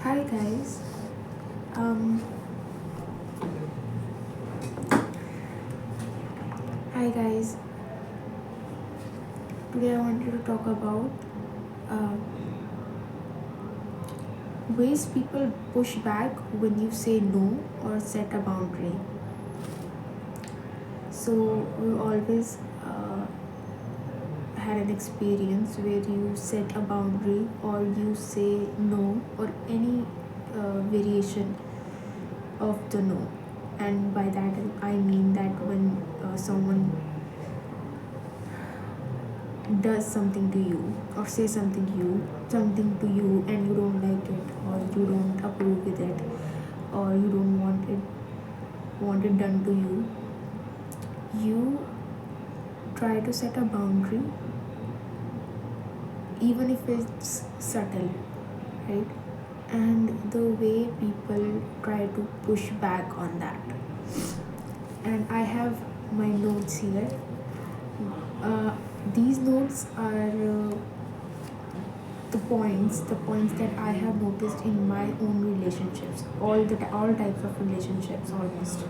Hi guys. Um, Hi guys. Today I wanted to talk about uh, ways people push back when you say no or set a boundary. So we always had an experience where you set a boundary or you say no or any variation of the no. And by that I mean that when someone does something to you or say something to you and you don't like it or you don't approve with it or you don't want it done to you, you try to set a boundary even if it's subtle, right? And the way people try to push back on that, and I have my notes here. uh, these notes are the points that I have noticed in my own relationships, all types of relationships almost,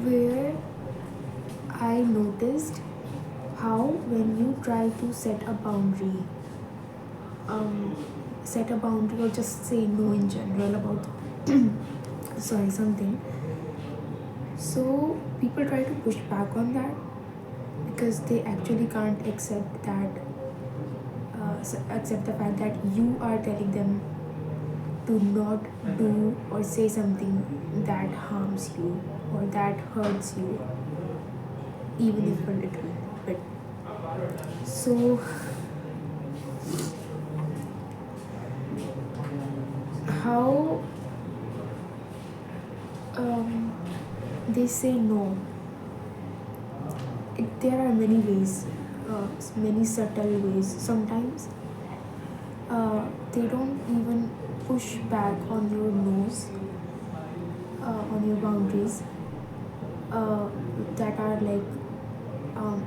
where I noticed how when you try to um, set a boundary or just say no in general about sorry something, so people try to push back on that because they actually can't accept the fact that you are telling them to not do or say something that harms you or that hurts you, even if a little bit. So, how um, they say no, there are many ways, many subtle ways. Sometimes they don't even push back on your nose, on your boundaries, uh, that are like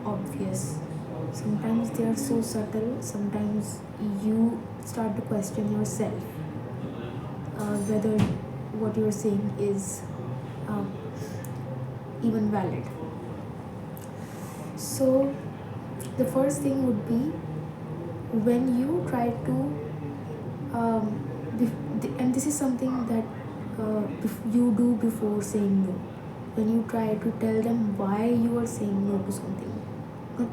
obvious. Sometimes they are so subtle, sometimes you start to question yourself whether what you're saying is um, even valid. So, the first thing would be when you try to, and this is something that you do before saying no. When you try to tell them why you are saying no to something,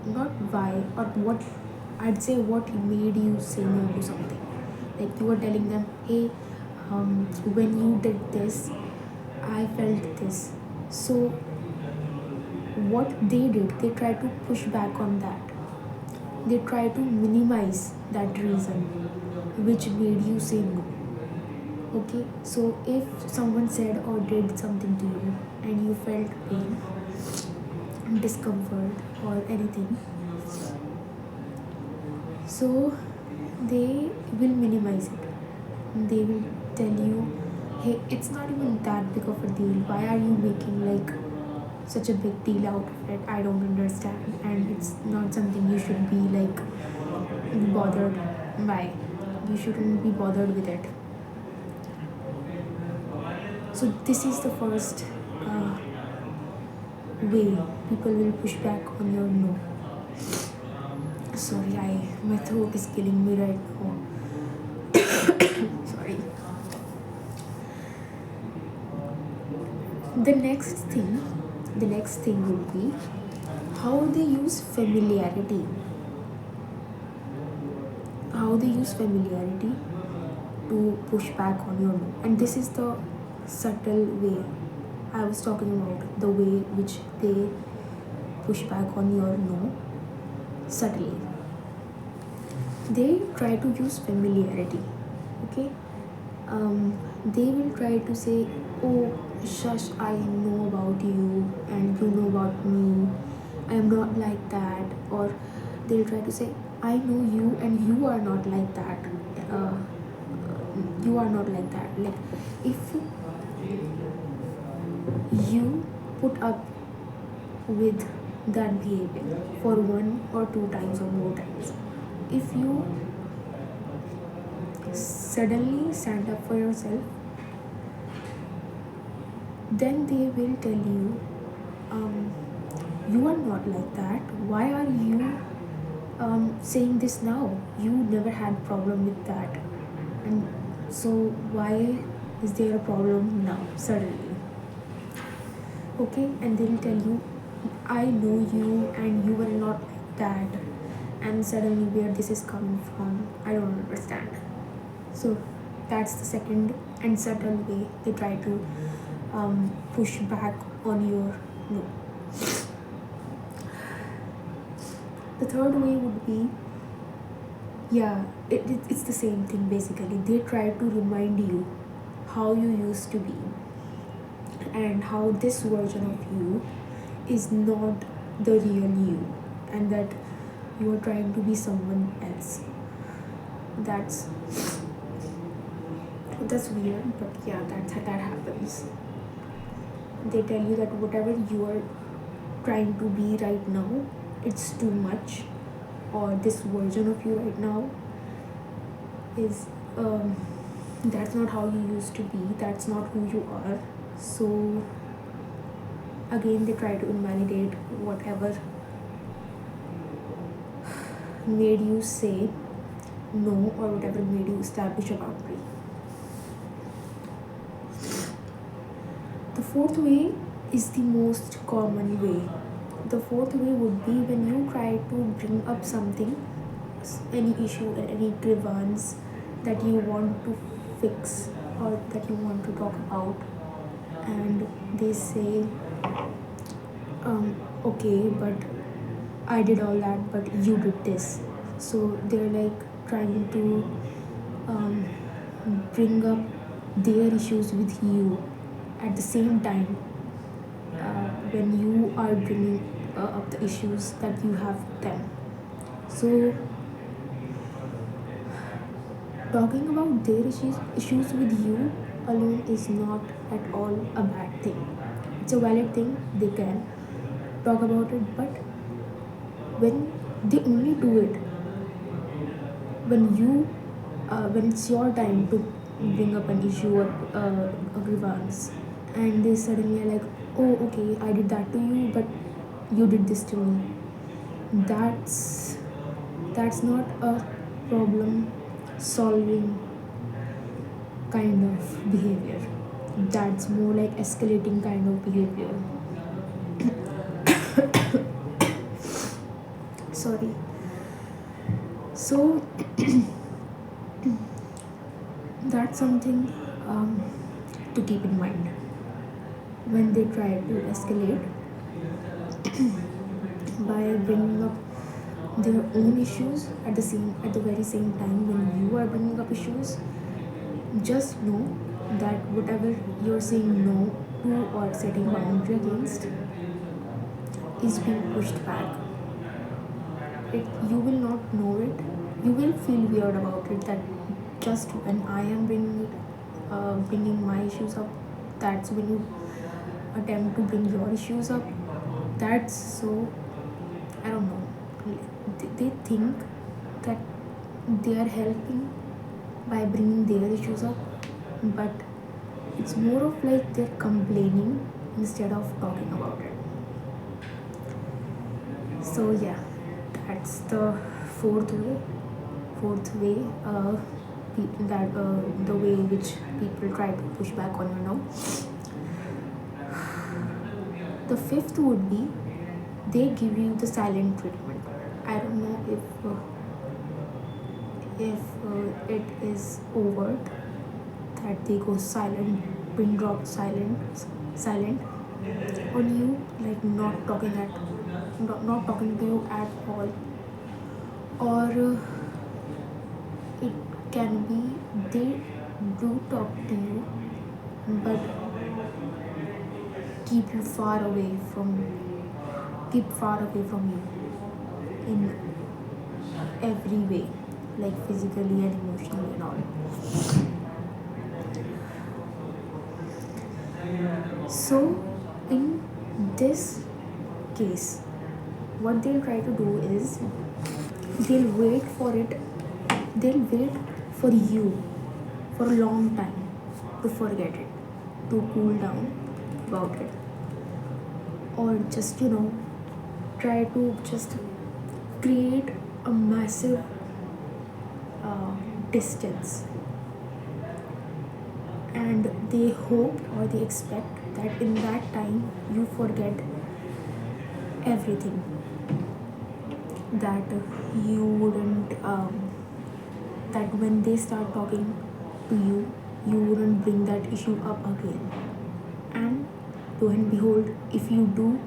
not why or what, I'd say what made you say no to something. Like you are telling them, hey, when you did this, I felt this. So what they did, they try to push back on that. They try to minimize that reason which made you say no. Okay, so if someone said or did something to you and you felt pain, discomfort, or anything, so they will minimize it. They will tell you, hey, it's not even that big of a deal. Why are you making like such a big deal out of it? I don't understand, and it's not something you should be like bothered by. You shouldn't be bothered with it. So this is the first way people will push back on your no. Sorry, my throat is killing me right now. Sorry. The next thing would be how they use familiarity. How they use familiarity to push back on your no. And this is the subtle way I was talking about, the way which they push back on your no subtly. They try to use familiarity. Okay, they will try to say, oh shush, I know about you and you know about me, I am not like that. Or they'll try to say, I know you and you are not like that. uh, you are not like that. Like if you put up with that behavior for one or two times or more times, if you suddenly stand up for yourself, then they will tell you, um, you are not like that. Why are you saying this now? You never had problem with that, and so why is there a problem now suddenly? Okay, and they'll tell you, I know you and you were not like that, and suddenly where this is coming from, I don't understand. So that's the second and subtle way they try to push back on your no. The third way would be, yeah, it's the same thing basically. They try to remind you how you used to be and how this version of you is not the real you, and that you are trying to be someone else. That's that's weird, but yeah, that happens. They tell you that whatever you are trying to be right now, it's too much, or this version of you right now is that's not how you used to be, that's not who you are. So again, they try to invalidate whatever made you say no, or whatever made you establish a boundary. The fourth way is the most common way. The fourth way would be when you try to bring up something, any issue or any grievance that you want to fix or that you want to talk about, and they say, okay, but I did all that, but you did this. So they're like trying to um, bring up their issues with you at the same time when you are bringing up the issues that you have with them. So talking about their issues with you alone is not at all a bad thing. It's a valid thing. They can talk about it, but when they only do it when it's your time to bring up an issue or a grievance, and they suddenly are like, oh, okay, I did that to you, but you did this to me. That's not a problem solving kind of behavior. That's more like escalating kind of behavior. Sorry. So that's something to keep in mind when they try to escalate by bringing up their own issues at the very same time when you are bringing up issues. Just know that whatever you're saying no to or setting boundary against is being pushed back. You will not know it. You will feel weird about it, that just when I am bringing my issues up, that's when you attempt to bring your issues up. That's so, I don't know. They think that they are helping by bringing their issues up, but it's more of like they're complaining instead of talking about it. So yeah, that's the fourth way. Fourth way, that the way in which people try to push back on you know. The fifth would be they give you the silent treatment. I don't know if it is overt that they go silent, pin drop silent on you, like not talking to you at all, or it can be they do talk to you, but keep far away from you in every way, like physically and emotionally and all. So in this case, what they'll try to do is they'll wait for you for a long time to forget it, to cool down about it, or just try to just create a massive uh, distance, and they hope or they expect that in that time you forget everything, that you wouldn't that when they start talking to you, you wouldn't bring that issue up again. And lo and behold, if you do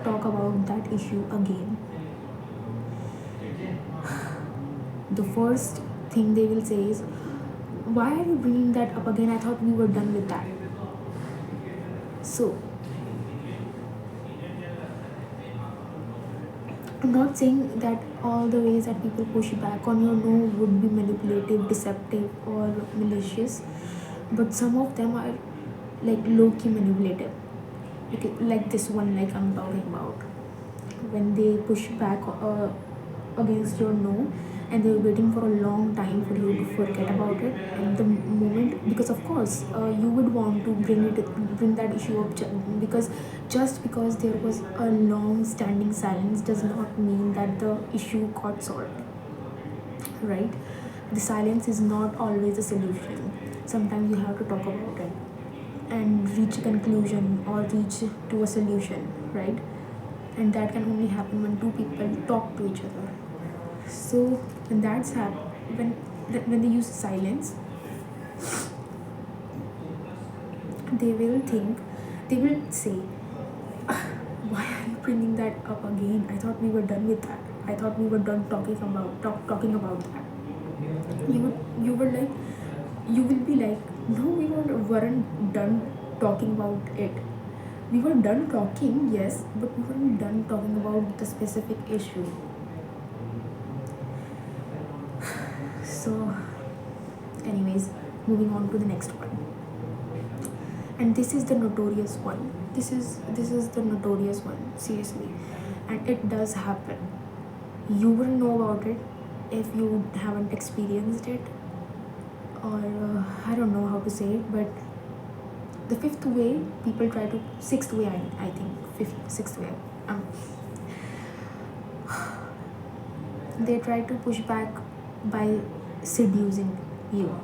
talk about that issue again, the first thing they will say is, why are you bringing that up again? I thought we were done with that. So I'm not saying that all the ways that people push back on your no would be manipulative, deceptive, or malicious, but some of them are like low key manipulative. Like this one, like I'm talking about, when they push back against your no, and they're waiting for a long time for you to forget about it, and the moment, because of course you would want to bring that issue up, because just because there was a long standing silence does not mean that the issue got solved, right? The silence is not always a solution. Sometimes you have to talk about it and reach a conclusion or reach to a solution, right? And that can only happen when two people talk to each other. So when that's happened, when they use silence, they will think, they will say, why are you bringing that up again? I thought we were done with that. I thought we were done talking about that. You were like, you will be like, no, weren't done talking about it. We were done talking, yes, but we weren't done talking about the specific issue. So, anyways, moving on to the next one. And this is the notorious one. This is the notorious one, seriously. And it does happen. You will know about it if you haven't experienced it, or I don't know how to say it, but the fifth way people try to, sixth way, I think, sixth way, they try to push back by seducing you.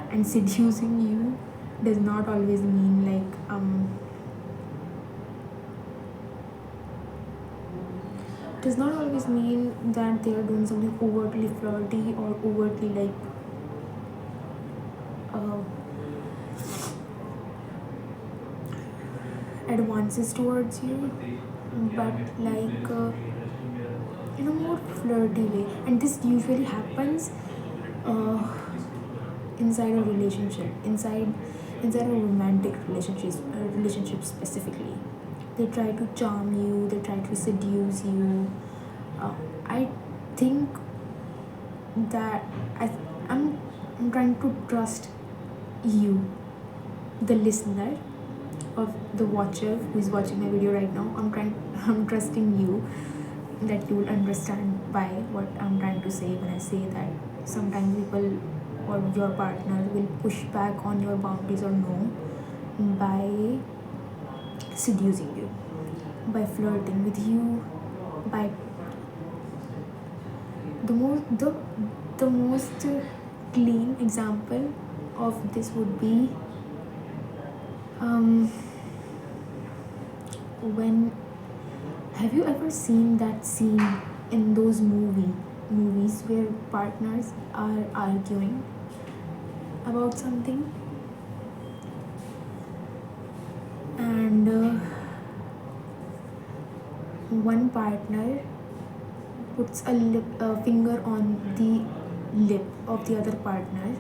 And seducing you does not always mean like does not always mean that they are doing something overtly flirty or overtly like uh, advances towards you, but like in a more flirty way. And this usually happens uh, inside a relationship, inside a romantic relationship specifically. They try to charm you, they try to seduce you. I think that I'm, I'm trying to trust you, the listener, of the watcher who is watching my video right now. I'm trusting you that you will understand by what I'm trying to say when I say that sometimes people or your partner will push back on your boundaries or no by seducing you, by flirting with you, by the most clean example of this would be when, have you ever seen that scene in those movies where partners are arguing about something, and one partner puts a finger on the lip of the other partner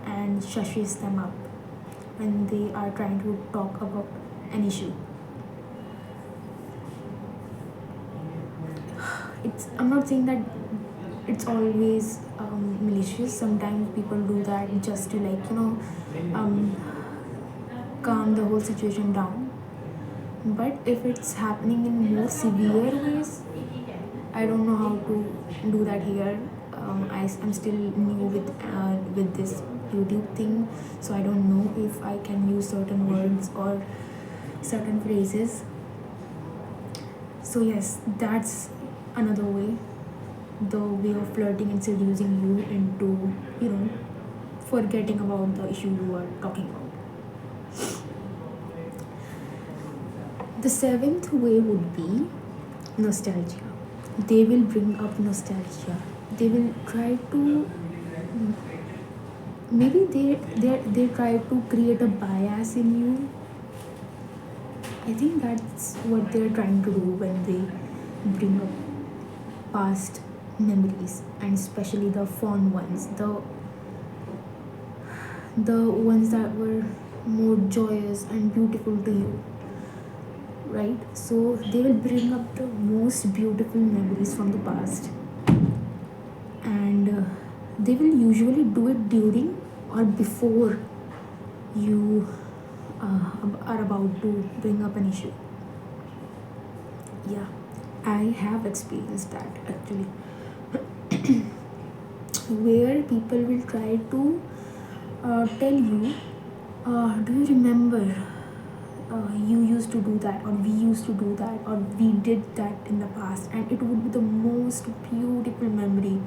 and shushes them up when they are trying to talk about an issue? I'm not saying that it's always malicious. Sometimes people do that just to like calm the whole situation down. But if it's happening in more severe ways, I don't know how to do that here. I'm still new with this YouTube thing, so I don't know if I can use certain words or certain phrases. So yes, that's another way, the way of flirting and seducing you into, forgetting about the issue you are talking about. The seventh way would be nostalgia. They will bring up nostalgia. They will try to, maybe they try to create a bias in you. I think that's what they're trying to do when they bring up past memories, and especially the fond ones, the ones that were more joyous and beautiful to you, right? So they will bring up the most beautiful memories from the past, and they will usually do it during or before you are about to bring up an issue. Yeah, I have experienced that actually, where people will try to tell you, do you remember you used to do that, or we used to do that, or we did that in the past, and it would be the most beautiful memory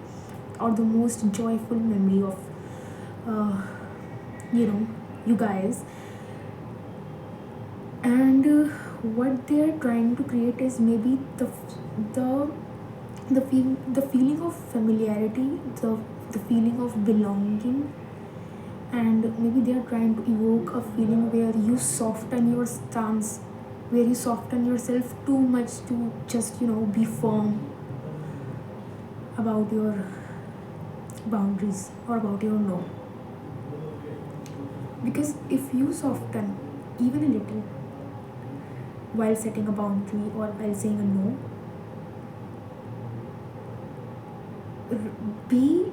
or the most joyful memory of uh, you know you guys. And what they're trying to create is maybe the the feeling of familiarity, the feeling of belonging, and maybe they are trying to evoke a feeling where you soften your stance, where you soften yourself too much to just be firm about your boundaries or about your no. Because if you soften even a little while setting a boundary or while saying a no, be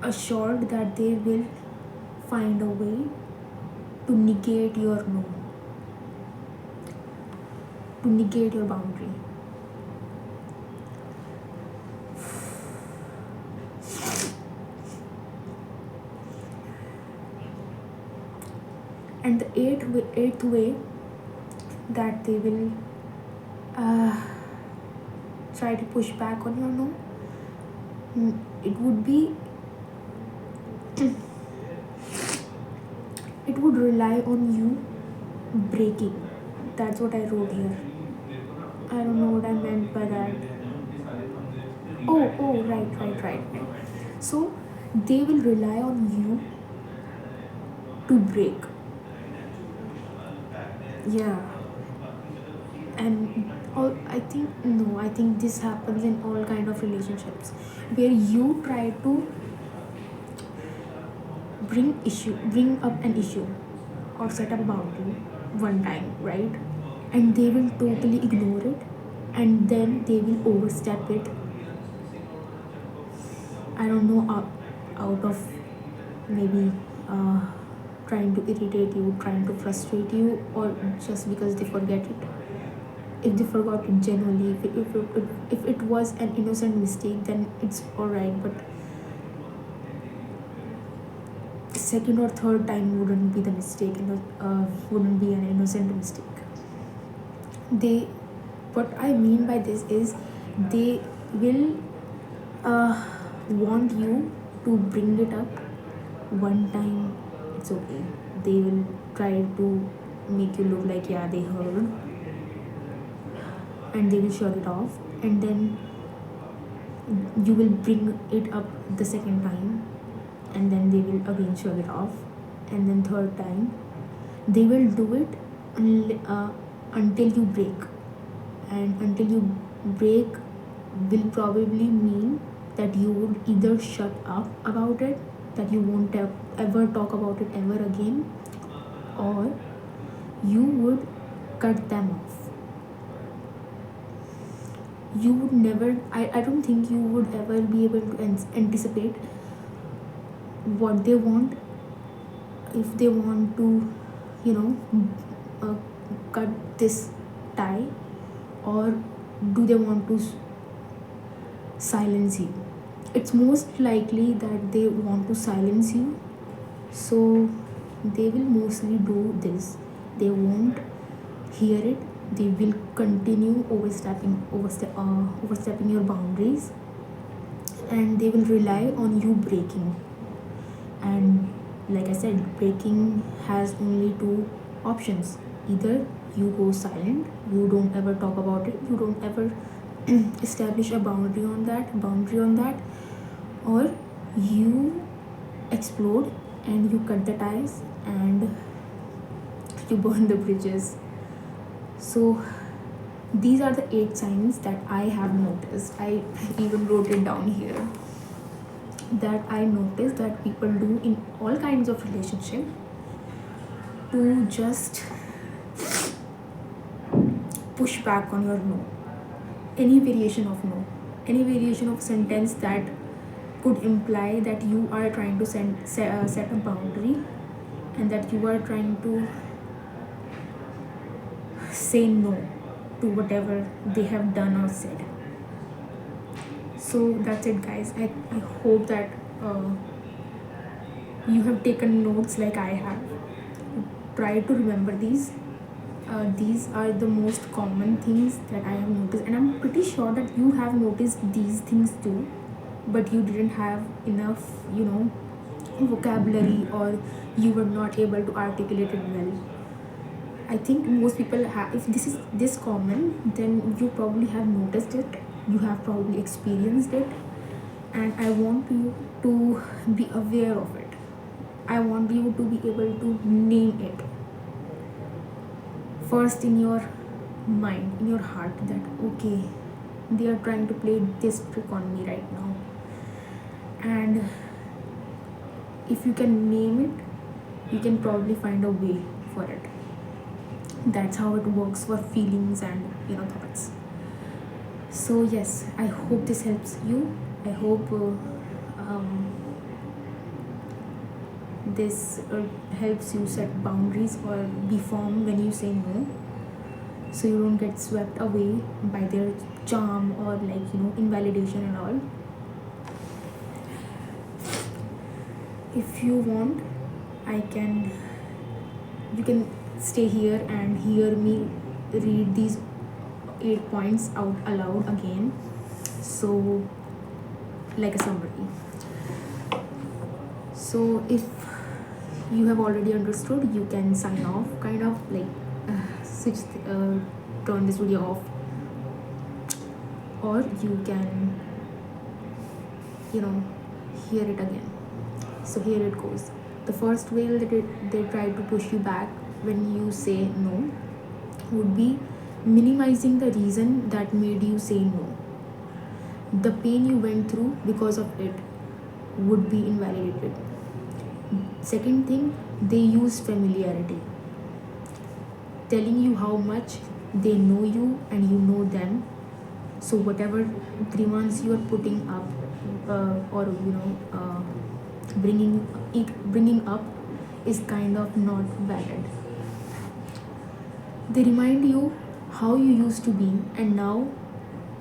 assured that they will find a way to negate your no, to negate your boundary. And the eighth way that they will try to push back on your no, it would be it would rely on you breaking. That's what I wrote here. I don't know what I meant by that. Oh, right. So they will rely on you to break. Yeah. And all, I think, no, I think this happens in all kind of relationships, where you try to bring up an issue or set up a boundary one time, right? And they will totally ignore it, and then they will overstep it. I don't know, out of maybe uh, trying to irritate you, trying to frustrate you, or just because they forget it. If they forgot it genuinely, if it was an innocent mistake, then it's alright. But second or third time wouldn't be the mistake, wouldn't be an innocent mistake. They, what I mean by this is, they will want you to bring it up one time. It's okay. They will try to make you look like, yeah, they heard, and they will shut it off, and then you will bring it up the second time, and then they will again shut it off, and then third time they will do it until you break. And until you break will probably mean that you would either shut up about it, that you won't ever talk about it ever again, or you would cut them off. You would never, I don't think you would ever be able to anticipate what they want. If they want to, you know, cut this tie, or do they want to silence you? it's most likely that they want to silence you. So they will mostly do this. They won't hear it. They will continue overstepping your boundaries, and they will rely on you breaking. And like I said, breaking has only two options. Either you go silent, you don't ever talk about it, you don't ever establish a boundary on that, or you explode and you cut the ties and you burn the bridges. So these are the 8 signs that I have noticed. I even wrote it down here, that I noticed that people do in all kinds of relationship to just push back on your no. Any variation of no, any variation of sentence that could imply that you are trying to set a boundary, and that you are trying to say no to whatever they have done or said. So that's it, guys. I hope that you have taken notes like I have. Try to remember these. These are the most common things that I have noticed, and I'm pretty sure that you have noticed these things too, but you didn't have enough, vocabulary, or you were not able to articulate it well. I think most people have, if this is this common, then you probably have noticed it, you have probably experienced it, and I want you to be aware of it. I want you to be able to name it first in your mind, in your heart, that okay, they are trying to play this trick on me right now. And if you can name it, you can probably find a way for it. That's how it works for feelings and thoughts. So yes, I hope this helps you. I hope this helps you set boundaries or be firm when you say no, so you don't get swept away by their charm or invalidation and all. If you want, I can you can stay here and hear me read these 8 points out aloud again, so like a summary. So if you have already understood, you can sign off, kind of like switch turn this video off, or you can hear it again. So here it goes. The first way that they try to push you back when you say no would be minimizing the reason that made you say no. The pain you went through because of it would be invalidated. Second thing, they use familiarity, telling you how much they know you and you know them. So whatever demands you are putting up, or bringing up, is kind of not valid. They remind you how you used to be, and now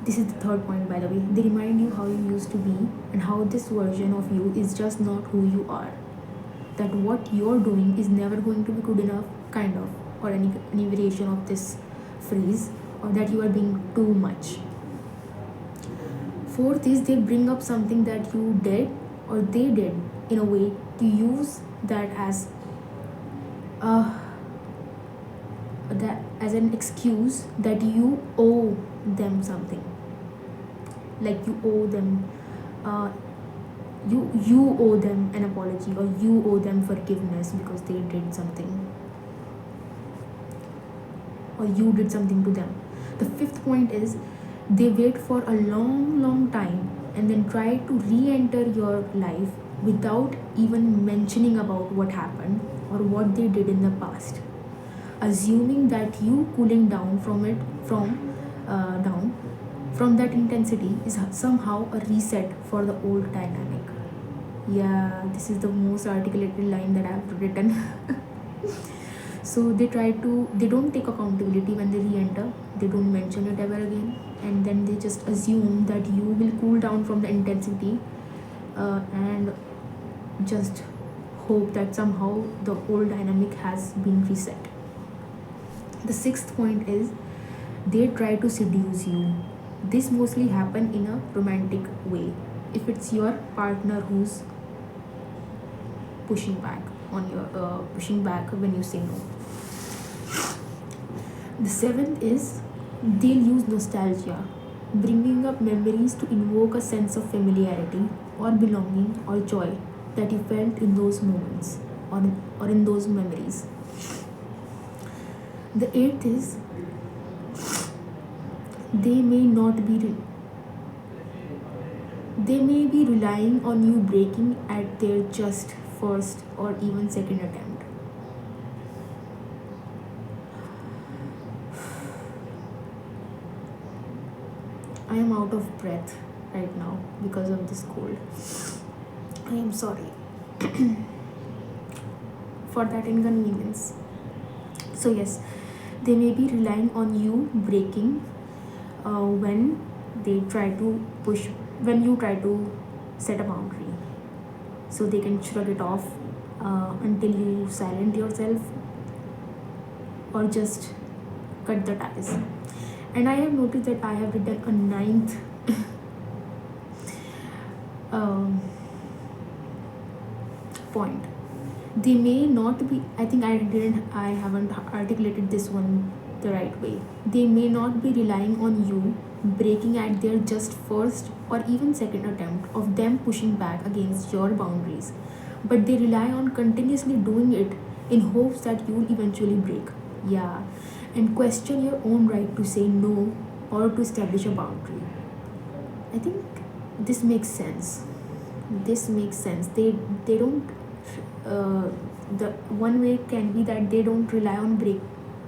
this is the third point, by the way. They remind you how you used to be and how this version of you is just not who you are. That what you're doing is never going to be good enough, kind of, or any variation of this phrase, or that you are being too much. Fourth is, they bring up something that you did or they did in a way to use that as an excuse that you owe them something. Like you owe them you owe them an apology, or you owe them forgiveness because they did something, or you did something to them. The fifth point is, they wait for a long time and then try to re-enter your life without even mentioning about what happened or what they did in the past, assuming that you cooling down from that intensity is somehow a reset for the old dynamic. Yeah, this is the most articulated line that I've written. So they don't take accountability when they re-enter. They don't mention it ever again, and then they just assume that you will cool down from the intensity and just hope that somehow the old dynamic has been reset. The sixth point is they try to seduce you. This mostly happen in a romantic way. If it's your partner who's pushing back when you say no. The seventh is they'll use nostalgia, bringing up memories to invoke a sense of familiarity or belonging or joy that you felt in those moments or in those memories. The eighth is they may not be re- they may be relying on you breaking at their just first or even second attempt. I am out of breath right now because of this cold. I am sorry for that inconvenience. So, yes, they may be relying on you breaking when they try to push, when you try to set a boundary. So, they can shrug it off until you silent yourself or just cut the ties. And I have noticed that I have written a ninth um, point. They may not be, I haven't articulated this one the right way. They may not be relying on you breaking at their just first or even second attempt of them pushing back against your boundaries, but they rely on continuously doing it in hopes that you'll eventually break. Yeah, and question your own right to say no or to establish a boundary. I think this makes sense. This makes sense. They don't. Uh, the one way can be that they don't rely on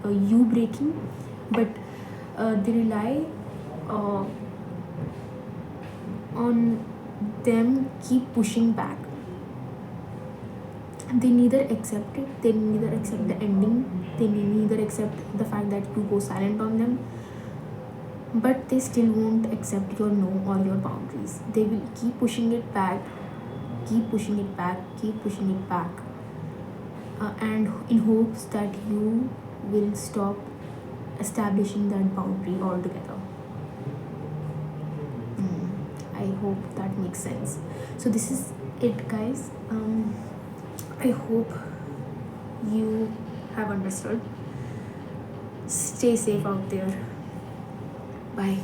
you breaking, but they rely uh, on them keep pushing back. They neither accept it. They neither accept the ending. They neither accept the fact that you go silent on them, but they still won't accept your no or your boundaries. They will keep pushing it back, keep pushing it back, keep pushing it back, and in hopes that you will stop establishing that boundary altogether. I hope that makes sense. So, this is it, guys. I hope you have understood. Stay safe out there. Bye.